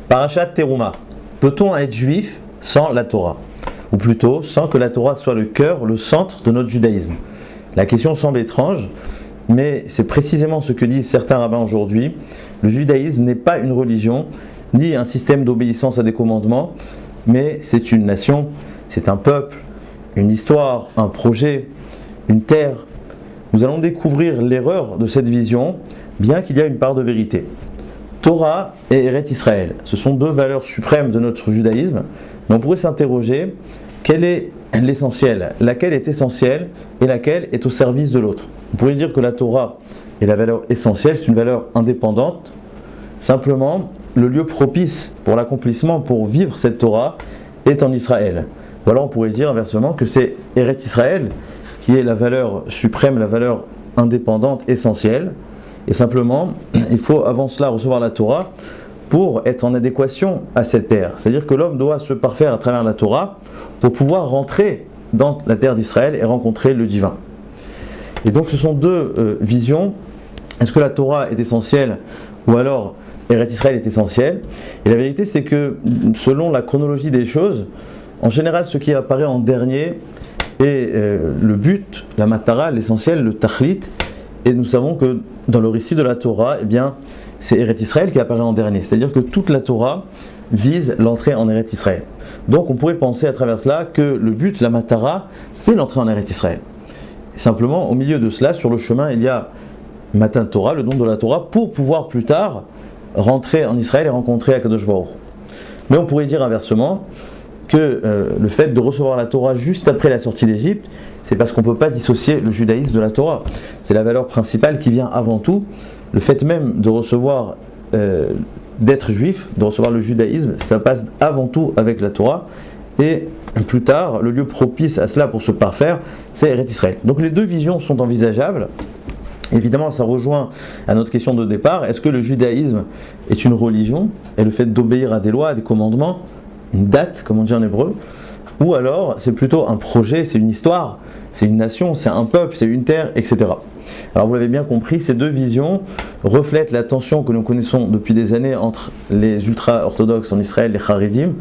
Parashat Teruma. Peut-on être juif sans la Torah? Ou plutôt, sans que la Torah soit le cœur, le centre de notre judaïsme? La question semble étrange, mais c'est précisément ce que disent certains rabbins aujourd'hui. Le judaïsme n'est pas une religion, ni un système d'obéissance à des commandements, mais c'est une nation, c'est un peuple, une histoire, un projet, une terre. Nous allons découvrir l'erreur de cette vision, bien qu'il y a une part de vérité. Torah et Eretz Israël, ce sont deux valeurs suprêmes de notre judaïsme, mais on pourrait s'interroger, quel est l'essentiel? Laquelle est essentielle et laquelle est au service de l'autre? On pourrait dire que la Torah est la valeur essentielle, c'est une valeur indépendante. Simplement, le lieu propice pour l'accomplissement, pour vivre cette Torah, est en Israël. Ou alors on pourrait dire inversement que c'est Eretz Israël qui est la valeur suprême, la valeur indépendante, essentielle. Et simplement, il faut avant cela recevoir la Torah pour être en adéquation à cette terre. C'est-à-dire que l'homme doit se parfaire à travers la Torah pour pouvoir rentrer dans la terre d'Israël et rencontrer le divin. Et donc ce sont deux visions. Est-ce que la Torah est essentielle ou alors Eretz Israël est essentiel? Et la vérité c'est que selon la chronologie des choses, en général ce qui apparaît en dernier est le but, la matara, l'essentiel, le tachlit. Et nous savons que dans le récit de la Torah, eh bien, c'est Eretz Israël qui apparaît en dernier. C'est-à-dire que toute la Torah vise l'entrée en Eretz Israël. Donc on pourrait penser à travers cela que le but, la matara, c'est l'entrée en Eretz Israël. Et simplement, au milieu de cela, sur le chemin, il y a Matan Torah, le don de la Torah, pour pouvoir plus tard rentrer en Israël et rencontrer Akadosh Baruch. Mais on pourrait dire inversement que le fait de recevoir la Torah juste après la sortie d'Égypte, c'est parce qu'on ne peut pas dissocier le judaïsme de la Torah. C'est la valeur principale qui vient avant tout. Le fait même de recevoir, d'être juif, de recevoir le judaïsme, ça passe avant tout avec la Torah. Et plus tard, le lieu propice à cela pour se parfaire, c'est Eretz Israël. Donc les deux visions sont envisageables. Évidemment, ça rejoint à notre question de départ. Est-ce que le judaïsme est une religion et le fait d'obéir à des lois, à des commandements, une date, comme on dit en hébreu, ou alors c'est plutôt un projet, c'est une histoire, c'est une nation, c'est un peuple, c'est une terre, etc. Alors vous l'avez bien compris, ces deux visions reflètent la tension que nous connaissons depuis des années entre les ultra-orthodoxes en Israël, les Haredim,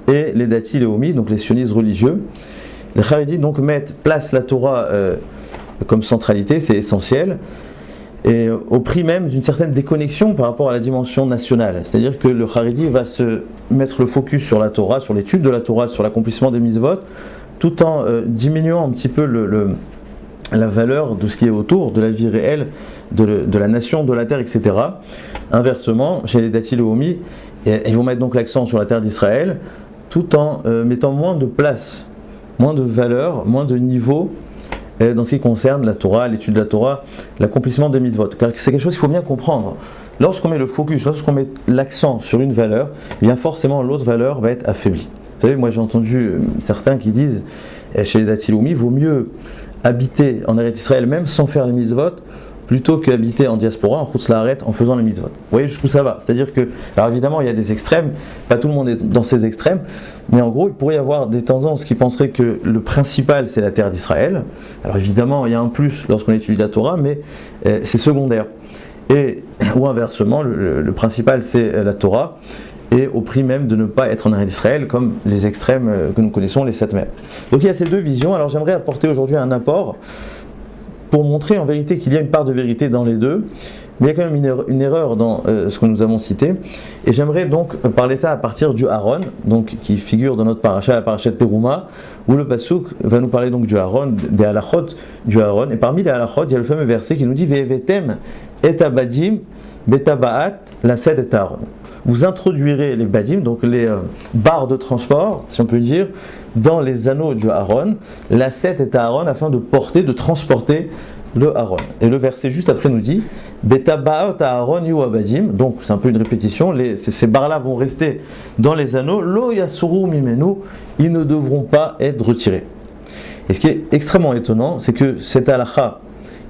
et les Dati Leomi, donc les sionistes religieux. Les Haredim donc placent la Torah comme centralité, c'est essentiel, et au prix même d'une certaine déconnexion par rapport à la dimension nationale. C'est-à-dire que le Haredi va se mettre le focus sur la Torah, sur l'étude de la Torah, sur l'accomplissement des mitzvot, tout en diminuant un petit peu la valeur de ce qui est autour, de la vie réelle, de la nation, de la terre, etc. Inversement, chez les Dati Leomi, ils vont mettre donc l'accent sur la terre d'Israël, tout en mettant moins de place, moins de valeur, moins de niveau dans ce qui concerne la Torah, l'étude de la Torah, l'accomplissement des mitzvot. Car c'est quelque chose qu'il faut bien comprendre. Lorsqu'on met le focus, lorsqu'on met l'accent sur une valeur, eh bien forcément l'autre valeur va être affaiblie. Vous savez, moi j'ai entendu certains qui disent, chez les Dati Leomi, vaut mieux habiter en Eretz Israël même sans faire les mitzvot, plutôt qu'habiter en diaspora, en Chutz La'aretz, en faisant les mitzvot. Vous voyez jusqu'où ça va? C'est-à-dire que, alors évidemment il y a des extrêmes, pas tout le monde est dans ces extrêmes, mais en gros il pourrait y avoir des tendances qui penseraient que le principal c'est la terre d'Israël. Alors évidemment il y a un plus lorsqu'on étudie la Torah, mais c'est secondaire. Ou inversement, le principal c'est la Torah, et au prix même de ne pas être en Eretz Israël comme les extrêmes que nous connaissons, les sept mers. Donc il y a ces deux visions. Alors j'aimerais apporter aujourd'hui un apport pour montrer en vérité qu'il y a une part de vérité dans les deux, mais il y a quand même une erreur dans ce que nous avons cité, et j'aimerais donc parler ça à partir du Aaron, donc qui figure dans notre paracha, la paracha de Teruma, où le pasuk va nous parler donc du Aaron, des halachot du Aaron, et parmi les halachot, il y a le fameux verset qui nous dit Ve'evetem et abadim betabaat lased et Aaron. Vous introduirez les badim, donc les barres de transport, si on peut dire, dans les anneaux du Aaron, la 7 est à Aaron afin de porter, de transporter le Aaron. Et le verset juste après nous dit Betabaot à Aaron yu abadim, donc c'est un peu une répétition, ces barres-là vont rester dans les anneaux, lo yasuru mimenu, ils ne devront pas être retirés. Et ce qui est extrêmement étonnant, c'est que cette halakha,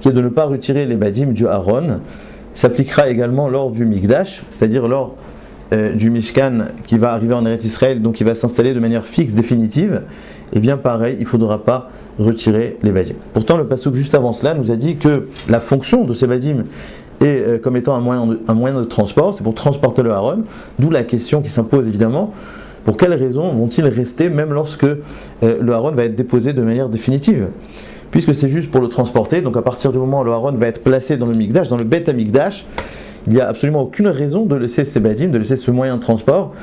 qui est de ne pas retirer les badim du Aaron, s'appliquera également lors du Mikdash, c'est-à-dire lors du Mishkan qui va arriver en Eretz Israël, donc qui va s'installer de manière fixe, définitive, et bien pareil, il ne faudra pas retirer les badim. Pourtant, le pasuk juste avant cela nous a dit que la fonction de ces badim et comme étant un moyen de transport, c'est pour transporter le Aaron, d'où la question qui s'impose évidemment, pour quelles raisons vont-ils rester même lorsque le Aaron va être déposé de manière définitive? Puisque c'est juste pour le transporter, donc à partir du moment où le Aaron va être placé dans le Mikdash, dans le Beth HaMikdash, il n'y a absolument aucune raison de laisser ces badim, de laisser ce moyen de transport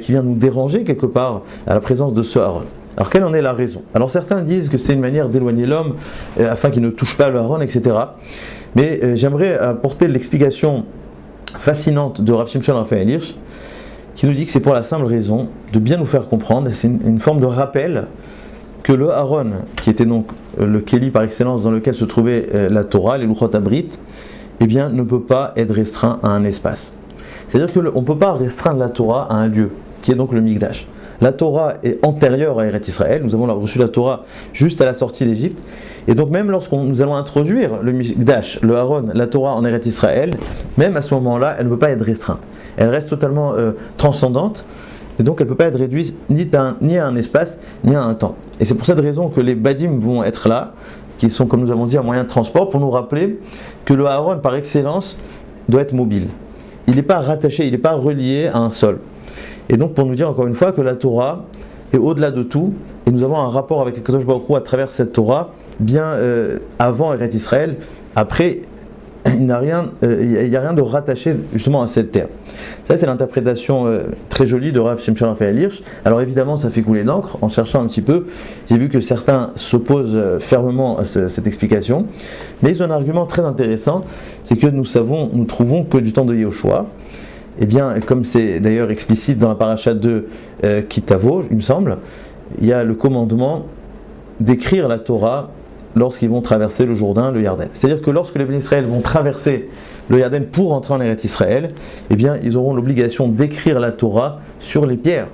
qui vient nous déranger quelque part à la présence de ce Aaron. Alors quelle en est la raison? Alors certains disent que c'est une manière d'éloigner l'homme afin qu'il ne touche pas le Aaron, etc. Mais j'aimerais apporter l'explication fascinante de Rav Shimshon Raphaël Hirsch, qui nous dit que c'est pour la simple raison de bien nous faire comprendre, c'est une forme de rappel que le Aaron, qui était donc le Kéli par excellence dans lequel se trouvait la Torah, les Luchot Abrit, eh bien ne peut pas être restreint à un espace. C'est-à-dire qu'on ne peut pas restreindre la Torah à un lieu, qui est donc le Mikdash. La Torah est antérieure à Eretz Israël, nous avons reçu la Torah juste à la sortie d'Égypte, et donc même lorsque nous allons introduire le Mikdash, le Aaron, la Torah en Eretz Israël, même à ce moment-là, elle ne peut pas être restreinte. Elle reste totalement transcendante, et donc elle ne peut pas être réduite ni à un espace, ni à un temps. Et c'est pour cette raison que les badim vont être là, qui sont, comme nous avons dit, un moyen de transport, pour nous rappeler que le Aaron, par excellence, doit être mobile. Il n'est pas rattaché, il n'est pas relié à un sol. Et donc pour nous dire encore une fois que la Torah est au-delà de tout, et nous avons un rapport avec Akadosh Baruch Hu à travers cette Torah, bien avant Eretz Israël. Après, il n'y a rien de rattaché justement à cette terre. Ça, c'est l'interprétation très jolie de Rav Shimshon Raphaël Hirsch. Alors évidemment, ça fait couler l'encre. En cherchant un petit peu, j'ai vu que certains s'opposent fermement à cette explication. Mais ils ont un argument très intéressant, c'est que nous trouvons que du temps de Yehoshua, eh bien, comme c'est d'ailleurs explicite dans la paracha de Kitavo, il me semble, il y a le commandement d'écrire la Torah lorsqu'ils vont traverser le Jourdain, le Yarden. C'est-à-dire que lorsque les bénis Israël vont traverser le Yarden pour entrer en Eretz Israël, eh bien, ils auront l'obligation d'écrire la Torah sur les pierres.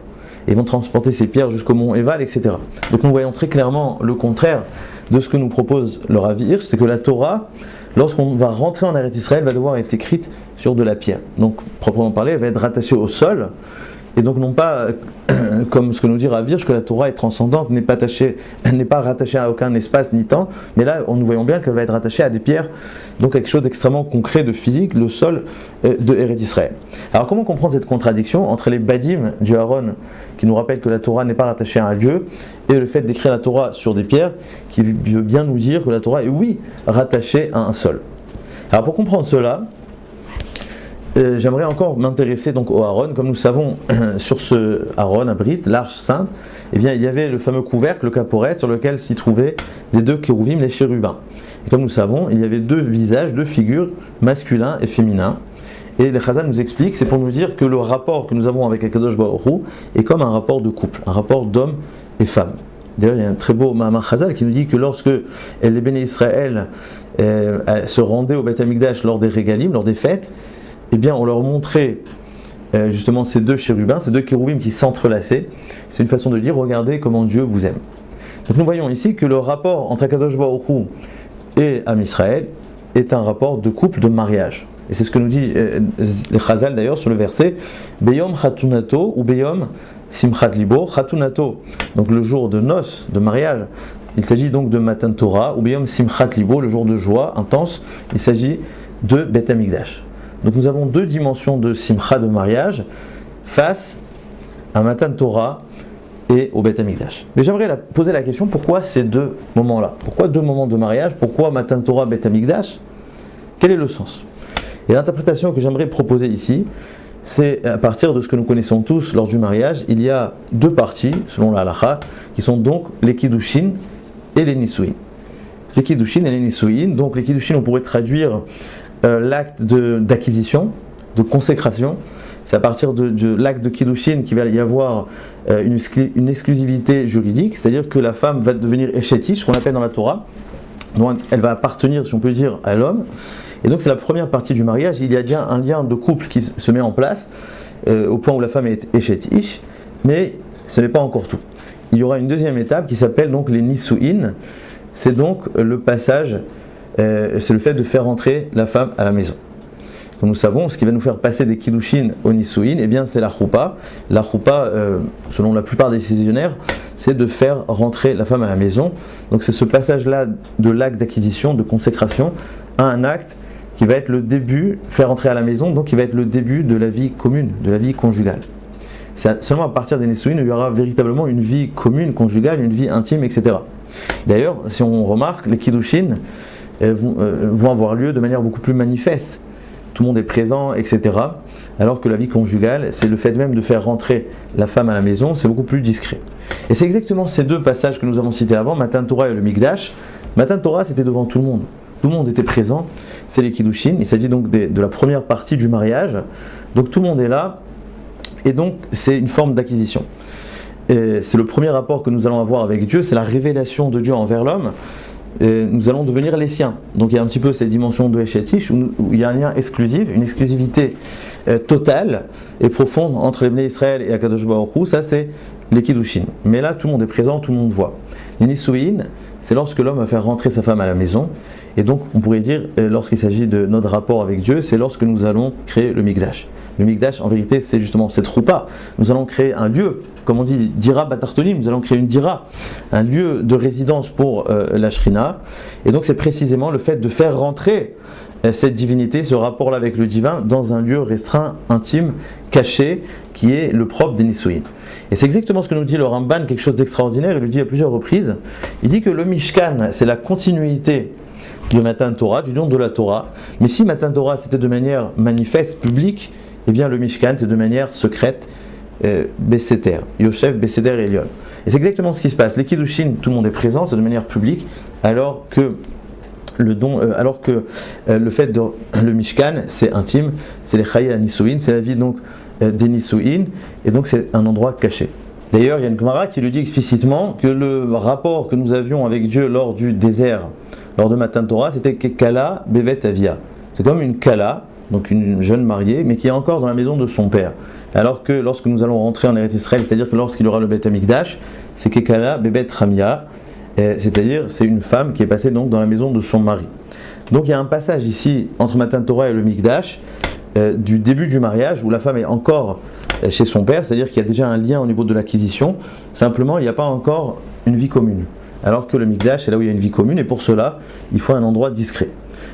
Et ils vont transporter ces pierres jusqu'au mont Eval, etc. Donc nous voyons très clairement le contraire de ce que nous propose le Rav Hirsch, c'est que la Torah, lorsqu'on va rentrer en Eretz Israël, va devoir être écrite sur de la pierre. Donc, proprement parlé, elle va être rattachée au sol, et donc non pas, comme ce que nous dit Rav Hirsch, que la Torah est transcendante, n'est pas rattachée à aucun espace ni temps, mais là, nous voyons bien qu'elle va être rattachée à des pierres, donc quelque chose d'extrêmement concret, de physique, le sol de Eretz Israël. Alors comment comprendre cette contradiction entre les badim du Aaron, qui nous rappellent que la Torah n'est pas rattachée à un lieu, et le fait d'écrire la Torah sur des pierres, qui veut bien nous dire que la Torah est, oui, rattachée à un sol. Alors pour comprendre cela, j'aimerais encore m'intéresser donc au Aaron. Comme nous savons, sur ce Aaron, Abrit, l'Arche Sainte, eh bien, il y avait le fameux couvercle, le caporet, sur lequel s'y trouvaient les deux kérouvim, les chérubins. Et comme nous savons, il y avait deux visages, deux figures, masculins et féminins. Et les Chazal nous expliquent, c'est pour nous dire que le rapport que nous avons avec Akadosh Baruch Hu est comme un rapport de couple, un rapport d'homme et femme. D'ailleurs, il y a un très beau Mahamar Chazal qui nous dit que lorsque les bénis Israël se rendaient au Beth HaMikdash lors des régalim, lors des fêtes, eh bien, on leur montrait justement ces deux chérubins, ces deux kérouvim qui s'entrelaçaient. C'est une façon de dire, regardez comment Dieu vous aime. Donc nous voyons ici que le rapport entre Akadosh Baruch Hu et Am Israël est un rapport de couple, de mariage. Et c'est ce que nous dit les Chazal d'ailleurs sur le verset Beyom Chatunato ou Beyom Simchat Libo. Chatunato, donc le jour de noces, de mariage, il s'agit donc de Matan Torah, ou Beyom Simchat Libo, le jour de joie intense, il s'agit de Beth HaMikdash. Donc nous avons deux dimensions de Simcha, de mariage, face à Matan Torah et au Beth HaMikdash. Mais j'aimerais poser la question, pourquoi ces deux moments-là? Pourquoi deux moments de mariage? Pourquoi Matan Torah, Beth HaMikdash? Quel est le sens? Et l'interprétation que j'aimerais proposer ici, c'est à partir de ce que nous connaissons tous lors du mariage, il y a deux parties, selon la halakha, qui sont donc les kiddushin et les nisuin. Les kiddushin et les nisuin, donc les kiddushin on pourrait traduire l'acte d'acquisition, de consécration. C'est à partir de l'acte de kiddushin qu'il va y avoir une exclusivité juridique, c'est-à-dire que la femme va devenir échetish, ce qu'on appelle dans la Torah, donc elle va appartenir, si on peut dire, à l'homme. Et donc c'est la première partie du mariage, il y a bien un lien de couple qui se met en place, au point où la femme est échetish, mais ce n'est pas encore tout. Il y aura une deuxième étape qui s'appelle donc les nisuin, c'est donc le passage, c'est le fait de faire rentrer la femme à la maison. Comme nous savons, ce qui va nous faire passer des kiddushin au nisuin, eh bien c'est la choupa. La choupa, selon la plupart des décisionnaires, c'est de faire rentrer la femme à la maison. Donc c'est ce passage-là de l'acte d'acquisition, de consécration, à un acte qui va être le début, faire entrer à la maison, donc qui va être le début de la vie commune, de la vie conjugale. C'est seulement à partir des Nisuin où il y aura véritablement une vie commune, conjugale, une vie intime, etc. D'ailleurs, si on remarque, les Kiddushin vont avoir lieu de manière beaucoup plus manifeste. Tout le monde est présent, etc. Alors que la vie conjugale, c'est le fait même de faire rentrer la femme à la maison, c'est beaucoup plus discret. Et c'est exactement ces deux passages que nous avons cités avant, Matan Torah et le Mikdash. Matan Torah, c'était devant tout le monde. Tout le monde était présent, c'est les Kiddushin. Il s'agit donc de la première partie du mariage. Donc tout le monde est là, et donc c'est une forme d'acquisition. Et c'est le premier rapport que nous allons avoir avec Dieu, c'est la révélation de Dieu envers l'homme. Et nous allons devenir les siens. Donc il y a un petit peu cette dimension de Eshetish où il y a un lien exclusif, une exclusivité totale et profonde entre les Bnei Israël et Akadosh Baruch Hu. Ça c'est les Kiddushin. Mais là tout le monde est présent, tout le monde voit. Les Nisuin, c'est lorsque l'homme va faire rentrer sa femme à la maison. Et donc on pourrait dire, lorsqu'il s'agit de notre rapport avec Dieu, c'est lorsque nous allons créer le Mikdash. Le Mikdash en vérité c'est justement cette roupa. Nous allons créer un lieu, comme on dit, dira batartonim, nous allons créer une dira, un lieu de résidence pour la Shrina. Et donc c'est précisément le fait de faire rentrer cette divinité, ce rapport-là avec le divin, dans un lieu restreint, intime, caché, qui est le propre des Nisuin. Et c'est exactement ce que nous dit le Ramban, quelque chose d'extraordinaire, il le dit à plusieurs reprises. Il dit que le Mishkan, c'est la continuité de Matan Torah, du don de la Torah. Mais si Matan Torah c'était de manière manifeste, publique, eh bien le Mishkan c'est de manière secrète, Besséter, Yosef, Besséter et Elion. Et c'est exactement ce qui se passe. Les Kiddushin, tout le monde est présent, c'est de manière publique, alors que le fait de le Mishkan, c'est intime, c'est les Chaye Nisuin, c'est la vie donc des Nisuin, et donc c'est un endroit caché. D'ailleurs, il y a une Gemara qui le dit explicitement que le rapport que nous avions avec Dieu lors du désert, lors de Matan Torah, c'était Kekala Bevet Avia. C'est comme une Kala, donc une jeune mariée, mais qui est encore dans la maison de son père. Alors que lorsque nous allons rentrer en Eretz Israël, c'est-à-dire que lorsqu'il y aura le Beth Amikdash, c'est Kekala Bebet Ramia, c'est-à-dire c'est une femme qui est passée donc dans la maison de son mari. Donc il y a un passage ici entre Matan Torah et le Mikdash, du début du mariage, où la femme est encore chez son père, c'est-à-dire qu'il y a déjà un lien au niveau de l'acquisition, simplement il n'y a pas encore une vie commune. Alors que le Mikdash, c'est là où il y a une vie commune, et pour cela, il faut un endroit discret.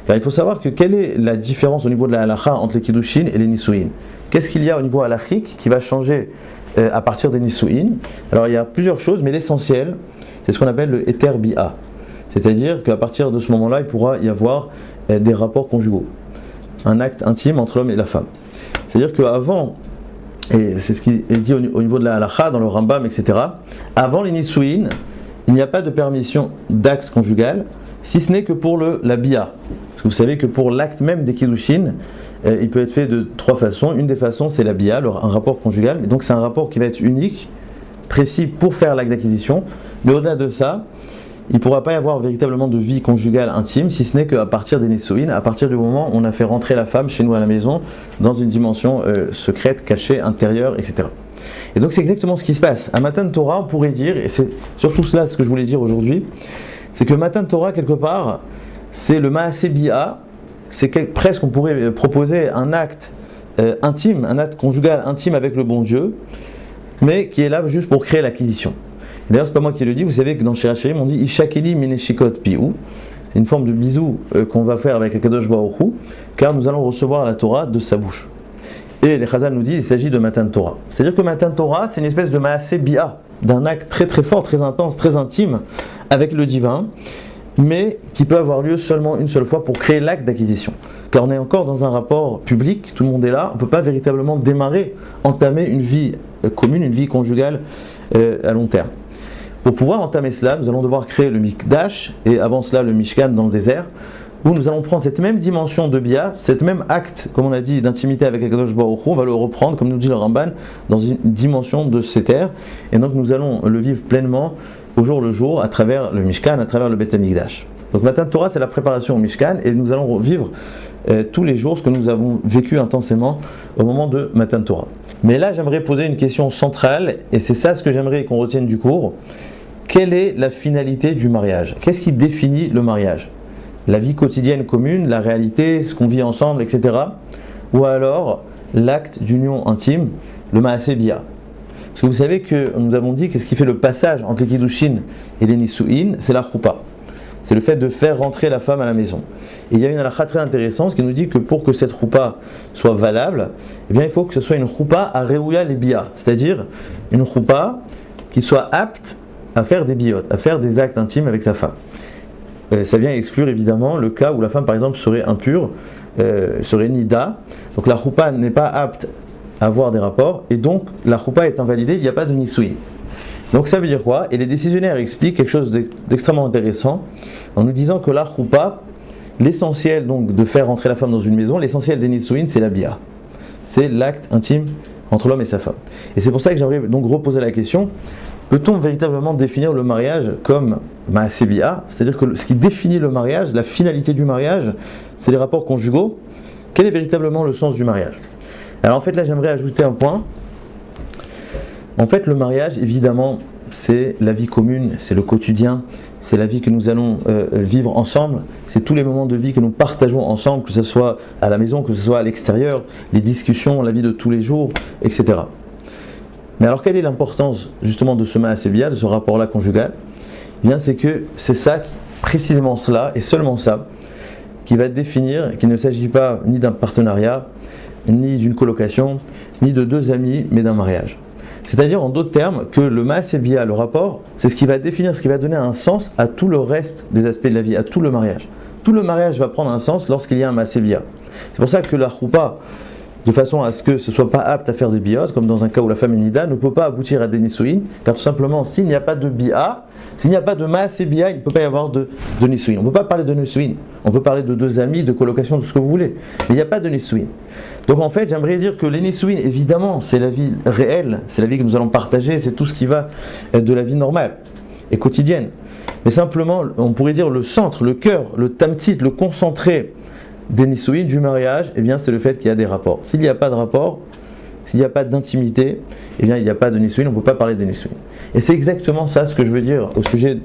Car il faut savoir que quelle est la différence au niveau de la halacha entre les Kiddushin et les Nisuin. Qu'est-ce qu'il y a au niveau halachique qui va changer à partir des Nisuin? Alors il y a plusieurs choses, mais l'essentiel, c'est ce qu'on appelle le Eter Bi'a. C'est-à-dire qu'à partir de ce moment-là, il pourra y avoir des rapports conjugaux. Un acte intime entre l'homme et la femme. C'est-à-dire qu'avant, et c'est ce qui est dit au niveau de la halacha, dans le Rambam, etc., avant les Nisuin, il n'y a pas de permission d'acte conjugal, si ce n'est que pour la bi'a. Parce que vous savez que pour l'acte même des Kiddushin, il peut être fait de trois façons. Une des façons, c'est la bi'a, un rapport conjugal. Et donc c'est un rapport qui va être unique, précis pour faire l'acte d'acquisition. Mais au-delà de ça, il ne pourra pas y avoir véritablement de vie conjugale intime, si ce n'est qu'à partir des Nisuin, à partir du moment où on a fait rentrer la femme chez nous à la maison, dans une dimension secrète, cachée, intérieure, etc. Et donc c'est exactement ce qui se passe. À Matan Torah, on pourrait dire, et c'est surtout cela ce que je voulais dire aujourd'hui, c'est que Matan Torah, quelque part, c'est le Maaseh Bi'a, c'est presque, on pourrait proposer un acte intime, un acte conjugal intime avec le bon Dieu, mais qui est là juste pour créer l'acquisition. D'ailleurs, c'est pas moi qui le dis, vous savez que dans Shir HaShirim, on dit Ishakeli Mineshikot Pi'u, c'est une forme de bisou qu'on va faire avec Akadosh Baruch Hu, car nous allons recevoir la Torah de sa bouche. Et les Chazal nous disent qu'il s'agit de Matan Torah. C'est-à-dire que Matan Torah, c'est une espèce de Maaseh Bi'a, d'un acte très très fort, très intense, très intime avec le divin, mais qui peut avoir lieu seulement une seule fois pour créer l'acte d'acquisition. Car on est encore dans un rapport public, tout le monde est là, on ne peut pas véritablement démarrer, entamer une vie commune, une vie conjugale à long terme. Pour pouvoir entamer cela, nous allons devoir créer le Mikdash, et avant cela le Mishkan dans le désert, où nous allons prendre cette même dimension de Bia, cet même acte, comme on a dit, d'intimité avec Akadosh Baruch Hu, on va le reprendre, comme nous dit le Ramban, dans une dimension de Seter, et donc nous allons le vivre pleinement au jour le jour, à travers le Mishkan, à travers le Beth Amikdash. Donc Matan Torah, c'est la préparation au Mishkan, et nous allons vivre tous les jours ce que nous avons vécu intensément au moment de Matan Torah. Mais là, j'aimerais poser une question centrale, et c'est ça ce que j'aimerais qu'on retienne du cours. Quelle est la finalité du mariage? Qu'est-ce qui définit le mariage? La vie quotidienne commune, la réalité, ce qu'on vit ensemble, etc. Ou alors l'acte d'union intime, le Maaseh Bi'a. Parce que vous savez que nous avons dit que ce qui fait le passage entre les Kiddushin et les Nisuin, c'est la Choupa. c'est le fait de faire rentrer la femme à la maison. Et il y a une halakha très intéressante qui nous dit que pour que cette choupa soit valable, eh bien, il faut que ce soit une choupa à reouya les bia, c'est-à-dire une choupa qui soit apte à faire des biot, à faire des actes intimes avec sa femme. Ça vient exclure évidemment le cas où la femme par exemple serait impure, serait nida, donc la choupa n'est pas apte à avoir des rapports et donc la choupa est invalidée, il n'y a pas de nisuin. Donc ça veut dire quoi? Et les décisionnaires expliquent quelque chose d'extrêmement intéressant en nous disant que la choupa, l'essentiel donc de faire rentrer la femme dans une maison, l'essentiel des nisuin c'est la bia, c'est l'acte intime entre l'homme et sa femme. Et c'est pour ça que j'aimerais donc reposer la question. Peut-on véritablement définir le mariage comme ma'aseh, c'est-à-dire que ce qui définit le mariage, la finalité du mariage, c'est les rapports conjugaux? Quel est véritablement le sens du mariage? Alors en fait là j'aimerais ajouter un point. En fait le mariage évidemment c'est la vie commune, c'est le quotidien, c'est la vie que nous allons vivre ensemble, c'est tous les moments de vie que nous partageons ensemble, que ce soit à la maison, que ce soit à l'extérieur, les discussions, la vie de tous les jours, etc. Mais alors quelle est l'importance justement de ce ma'aseh, de ce rapport-là conjugal? Eh bien c'est que c'est ça, précisément cela, et seulement ça, qui va définir qu'il ne s'agit pas ni d'un partenariat, ni d'une colocation, ni de deux amis, mais d'un mariage. C'est-à-dire en d'autres termes que le ma'aseh, le rapport, c'est ce qui va définir, ce qui va donner un sens à tout le reste des aspects de la vie, à tout le mariage. Tout le mariage va prendre un sens lorsqu'il y a un ma'aseh. C'est pour ça que la choupa, de façon à ce que ce ne soit pas apte à faire des biotes, comme dans un cas où la femme est nida, ne peut pas aboutir à des nisuin, car tout simplement, s'il n'y a pas de bia, s'il n'y a pas de ma'aseh, il ne peut pas y avoir de nisuin. On ne peut pas parler de nisuin, on peut parler de deux amis, de colocation, de ce que vous voulez, mais il n'y a pas de nisuin. Donc en fait, j'aimerais dire que les nisuin, évidemment, c'est la vie réelle, c'est la vie que nous allons partager, c'est tout ce qui va de la vie normale et quotidienne. Mais simplement, on pourrait dire le centre, le cœur, le tamtit, le concentré des nisuin, du mariage, eh bien c'est le fait qu'il y a des rapports. S'il n'y a pas de rapport, s'il n'y a pas d'intimité, eh bien il n'y a pas de nisuin, on ne peut pas parler des nisuin. Et c'est exactement ça ce que je veux dire au sujet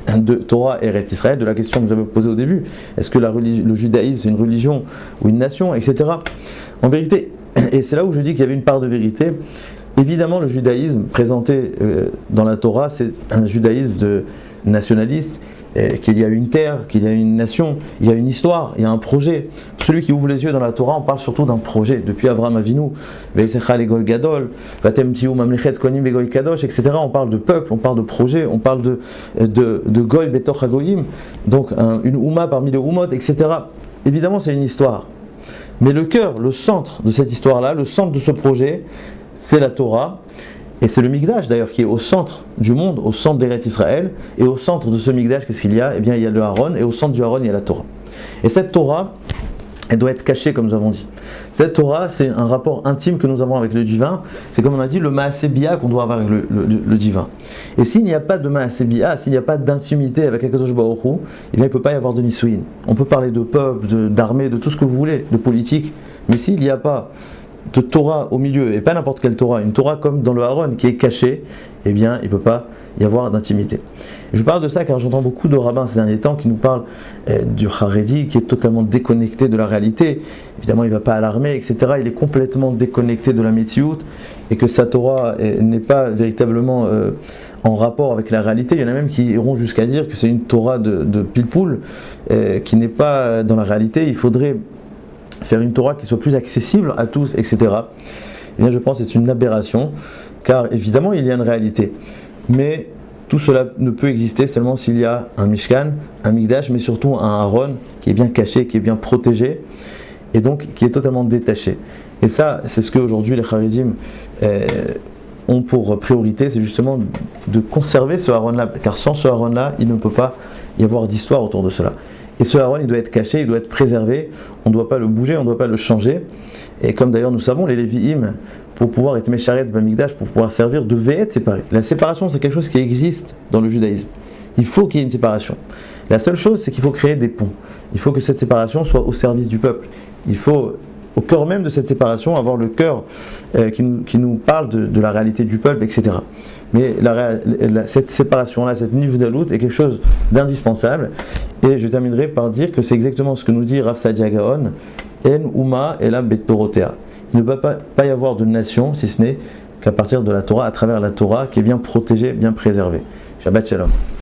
de Torah et Eretz Israël, de la question que vous avez posée au début. Est-ce que le judaïsme c'est une religion ou une nation, etc. En vérité, et c'est là où je dis qu'il y avait une part de vérité, évidemment le judaïsme présenté dans la Torah, c'est un judaïsme de nationaliste, qu'il y a une terre, qu'il y a une nation, il y a une histoire, il y a un projet. Celui qui ouvre les yeux dans la Torah, on parle surtout d'un projet. Depuis Avraham Avinu, etc. On parle de peuple, on parle de projet, on parle de Goy Betoch HaGoyim, donc une Ouma parmi les Oumot, etc. Évidemment, c'est une histoire. Mais le cœur, le centre de cette histoire-là, le centre de ce projet, c'est la Torah. Et c'est le Mikdash d'ailleurs qui est au centre du monde, au centre d'Eretz Israël. Et au centre de ce Mikdash, qu'est-ce qu'il y a? Eh bien il y a le Aaron, et au centre du Aaron il y a la Torah. Et cette Torah, elle doit être cachée comme nous avons dit. Cette Torah, c'est un rapport intime que nous avons avec le divin. C'est comme on a dit, le ma'aseh qu'on doit avoir avec le divin. Et s'il n'y a pas de ma'aseh, s'il n'y a pas d'intimité avec HaKadosh Baruch Hu, eh bien il ne peut pas y avoir de nisuin. On peut parler de peuple, d'armée, de tout ce que vous voulez, de politique. Mais s'il n'y a pas de Torah au milieu, et pas n'importe quelle Torah, une Torah comme dans le Aaron qui est cachée, eh bien il ne peut pas y avoir d'intimité. Je parle de ça car j'entends beaucoup de rabbins ces derniers temps qui nous parlent du Haredi qui est totalement déconnecté de la réalité. Évidemment il ne va pas à l'armée, etc. Il est complètement déconnecté de la Metsiout et que sa Torah n'est pas véritablement en rapport avec la réalité. Il y en a même qui iront jusqu'à dire que c'est une Torah de pilpoul qui n'est pas dans la réalité. Il faudrait faire une Torah qui soit plus accessible à tous, etc. Eh bien, je pense que c'est une aberration, car évidemment il y a une réalité, mais tout cela ne peut exister seulement s'il y a un Mishkan, un Mikdash, mais surtout un Aaron qui est bien caché, qui est bien protégé, et donc qui est totalement détaché. Et ça, c'est ce qu'aujourd'hui les Haredim ont pour priorité, c'est justement de conserver ce Aaron-là, car sans ce Aaron-là, il ne peut pas y avoir d'histoire autour de cela. Et ce Aaron, il doit être caché, il doit être préservé, on ne doit pas le bouger, on ne doit pas le changer. Et comme d'ailleurs nous savons, les Lévi'im, pour pouvoir être Mesharet Bamikdash, pour pouvoir servir, devaient être séparés. La séparation, c'est quelque chose qui existe dans le judaïsme. Il faut qu'il y ait une séparation. La seule chose, c'est qu'il faut créer des ponts. Il faut que cette séparation soit au service du peuple. Il faut, au cœur même de cette séparation, avoir le cœur qui nous parle de la réalité du peuple, etc. Mais cette séparation-là, cette nivdalut est quelque chose d'indispensable. Et je terminerai par dire que c'est exactement ce que nous dit Rav Sadia Gaon, En Uma Ela Betorotea. Il ne peut pas y avoir de nation, si ce n'est qu'à partir de la Torah, à travers la Torah, qui est bien protégée, bien préservée. Shabbat Shalom.